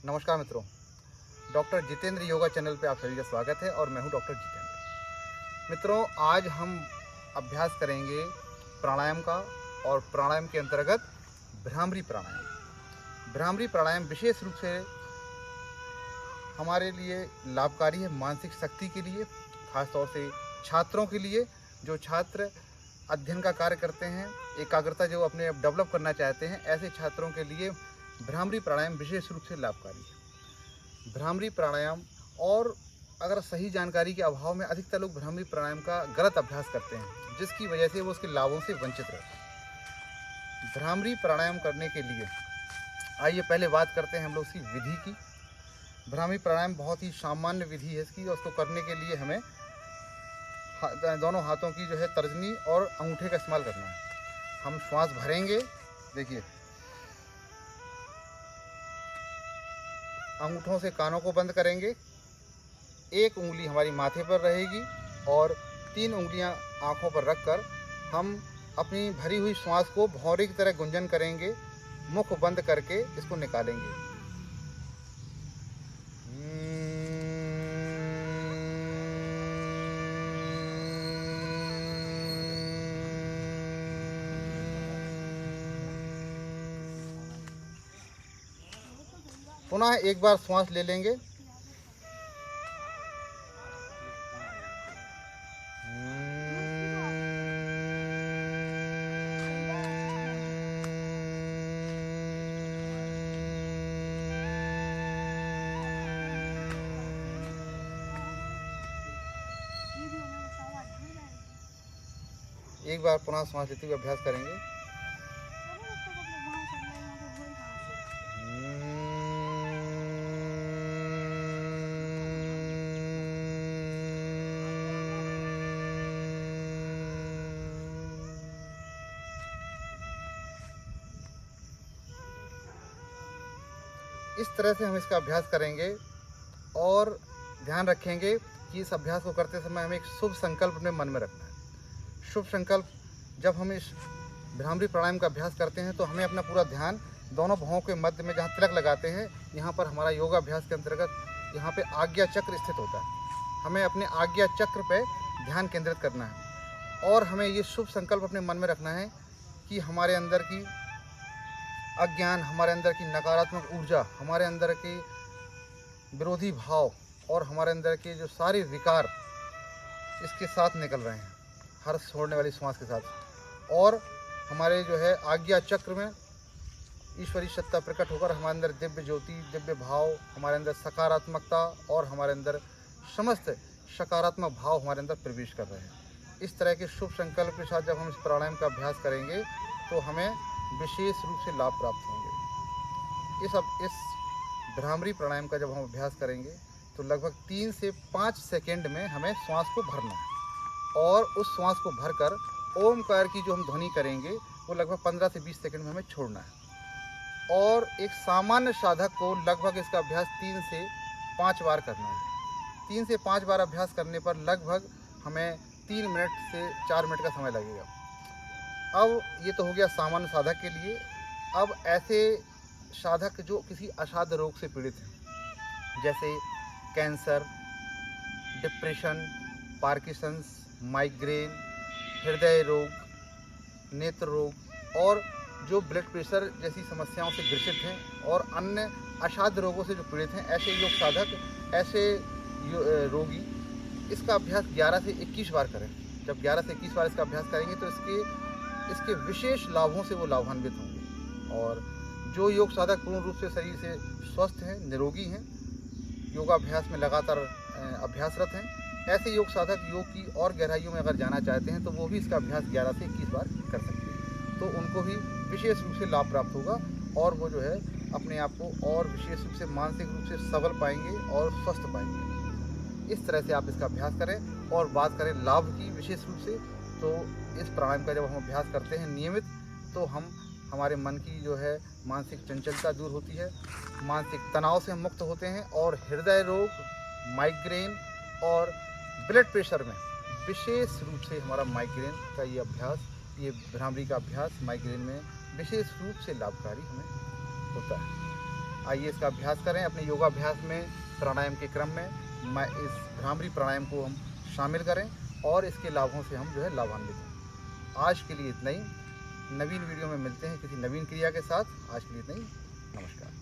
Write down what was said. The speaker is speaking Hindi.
नमस्कार मित्रों, डॉक्टर जितेंद्र योगा चैनल पे आप सभी का स्वागत है और मैं हूं डॉक्टर जितेंद्र। मित्रों, आज हम अभ्यास करेंगे प्राणायाम का और प्राणायाम के अंतर्गत भ्रामरी प्राणायाम। भ्रामरी प्राणायाम विशेष रूप से हमारे लिए लाभकारी है मानसिक शक्ति के लिए, खासतौर से छात्रों के लिए। जो छात्र अध्ययन का कार्य करते हैं, एकाग्रता जो अपने डेवलप करना चाहते हैं, ऐसे छात्रों के लिए भ्रामरी प्राणायाम विशेष रूप से लाभकारी है। भ्रामरी प्राणायाम, और अगर सही जानकारी के अभाव में अधिकतर लोग भ्रामरी प्राणायाम का गलत अभ्यास करते हैं, जिसकी वजह से वो उसके लाभों से वंचित रहते हैं। भ्रामरी प्राणायाम करने के लिए आइए पहले बात करते हैं हम लोग इसकी विधि की। भ्रामरी प्राणायाम बहुत ही सामान्य विधि है इसकी, और उसको करने के लिए हमें दोनों हाथों की जो है तर्जनी और अंगूठे का इस्तेमाल करना है। हम श्वास भरेंगे, देखिए अंगूठों से कानों को बंद करेंगे, एक उंगली हमारी माथे पर रहेगी और 3 उंगलियां आँखों पर रखकर हम अपनी भरी हुई श्वास को भौरे की तरह गुंजन करेंगे। मुख बंद करके इसको निकालेंगे। पुनः एक बार श्वास ले लेंगे। एक बार पुनः श्वास लेते हुए अभ्यास करेंगे। इस तरह से हम इसका अभ्यास करेंगे और ध्यान रखेंगे कि इस अभ्यास को करते समय हमें एक शुभ संकल्प अपने मन में रखना है। शुभ संकल्प, जब हम इस भ्रामरी प्राणायाम का अभ्यास करते हैं तो हमें अपना पूरा ध्यान दोनों भुवों के मध्य में जहाँ तिलक लगाते हैं, यहाँ पर हमारा योगा अभ्यास के अंतर्गत यहाँ पे आज्ञा चक्र स्थित होता है। हमें अपने आज्ञा चक्र पे ध्यान केंद्रित करना है और हमें ये शुभ संकल्प अपने मन में रखना है कि हमारे अंदर की अज्ञान, हमारे अंदर की नकारात्मक ऊर्जा, हमारे अंदर के विरोधी भाव और हमारे अंदर के जो सारे विकार इसके साथ निकल रहे हैं, हर छोड़ने वाली श्वास के साथ। और हमारे जो है आज्ञा चक्र में ईश्वरी सत्ता प्रकट होकर हमारे अंदर दिव्य ज्योति, दिव्य भाव, हमारे अंदर सकारात्मकता और हमारे अंदर समस्त सकारात्मक भाव हमारे अंदर प्रवेश कर रहे हैं। इस तरह के शुभ संकल्प के साथ जब हम इस प्राणायाम का अभ्यास करेंगे तो हमें विशेष रूप से लाभ प्राप्त होंगे। इस भ्रामरी प्राणायाम का जब हम अभ्यास करेंगे तो लगभग 3 से 5 सेकंड में हमें श्वास को भरना है, और उस श्वास को भरकर ओमकार की जो हम ध्वनि करेंगे वो लगभग 15 से 20 सेकंड में हमें छोड़ना है। और एक सामान्य साधक को लगभग इसका अभ्यास 3 से 5 बार करना है। 3 से 5 बार अभ्यास करने पर लगभग हमें 3 मिनट से 4 मिनट का समय लगेगा। अब ये तो हो गया सामान्य साधक के लिए। अब ऐसे साधक जो किसी असाध्य रोग से पीड़ित हैं, जैसे कैंसर, डिप्रेशन, पार्किंसंस, माइग्रेन, हृदय रोग, नेत्र रोग और जो ब्लड प्रेशर जैसी समस्याओं से ग्रसित हैं और अन्य असाध्य रोगों से जो पीड़ित हैं, ऐसे योग साधक, ऐसे रोगी इसका अभ्यास 11 से 21 बार करें। जब 11 से 21 बार इसका अभ्यास करेंगे तो इसके विशेष लाभों से वो लाभान्वित होंगे। और जो योग साधक पूर्ण रूप से शरीर से स्वस्थ हैं, निरोगी हैं, योगाभ्यास में लगातार अभ्यासरत हैं, ऐसे योग साधक योग की और गहराइयों में अगर जाना चाहते हैं तो वो भी इसका अभ्यास 11 से 21 बार कर सकते हैं। तो उनको भी विशेष रूप से लाभ प्राप्त होगा और वो जो है अपने आप को और विशेष रूप से मानसिक रूप से सबल पाएंगे और स्वस्थ पाएंगे। इस तरह से आप इसका अभ्यास करें। और बात करें लाभ की विशेष रूप से, तो इस प्राणायाम का जब हम अभ्यास करते हैं नियमित, तो हमारे मन की जो है मानसिक चंचलता दूर होती है, मानसिक तनाव से हम मुक्त होते हैं और हृदय रोग, माइग्रेन और ब्लड प्रेशर में विशेष रूप से हमारा माइग्रेन का ये अभ्यास, ये भ्रामरी का अभ्यास माइग्रेन में विशेष रूप से लाभकारी हमें होता है। आइए इसका अभ्यास करें। अपने योगाभ्यास में प्राणायाम के क्रम में मैं इस भ्रामरी प्राणायाम को हम शामिल करें और इसके लाभों से हम जो है लाभान्वित हों। आज के लिए इतना ही। नवीन वीडियो में मिलते हैं किसी नवीन क्रिया के साथ। आज के लिए इतना ही। नमस्कार।